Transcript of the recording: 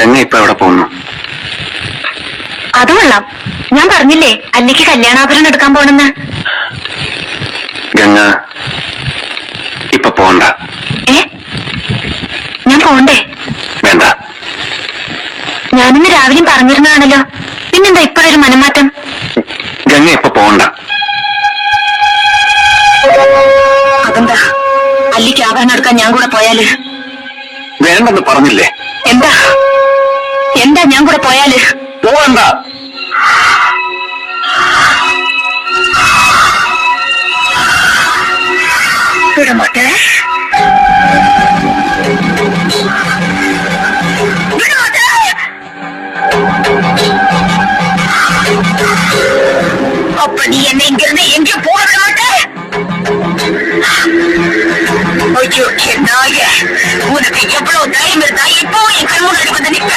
ഗംഗ ഇപ്പൊ എവിടെ പോകുന്നു? അത് കൊള്ളാം. ഞാൻ പറഞ്ഞില്ലേ അല്ലിക്ക് കല്യാണാഭരണം എടുക്കാൻ പോണെന്ന്. ഗംഗ ഇപ്പൊ പോണ്ട. ഞാൻ പോണ്ടേ? വേണ്ട. ഞാനിന്ന് രാവിലെയും പറഞ്ഞിരുന്നതാണല്ലോ, പിന്നെന്താ ഇപ്പോഴൊരു മനംമാറ്റം? ഗംഗ ഇപ്പൊ പോണ്ട. അതെന്താ? അല്ലിക്ക് ആഭരണം എടുക്കാൻ ഞാൻ കൂടെ പോയാല്? വേണ്ടെന്ന് പറഞ്ഞില്ലേ? എന്താ എന്താ ഞാൻ കൂടെ പോയാല്? പോവണ്ട. വിടമാട്ടെ. அப்ப நீ என்னை இங்கிருந்து எங்கே போக விட மாட்டே? ஐயோ நாய, உனக்கு எவ்வளவு தைரியம் இருந்தா இப்போ என் கண் முன்னாடி வந்து நிற்ப?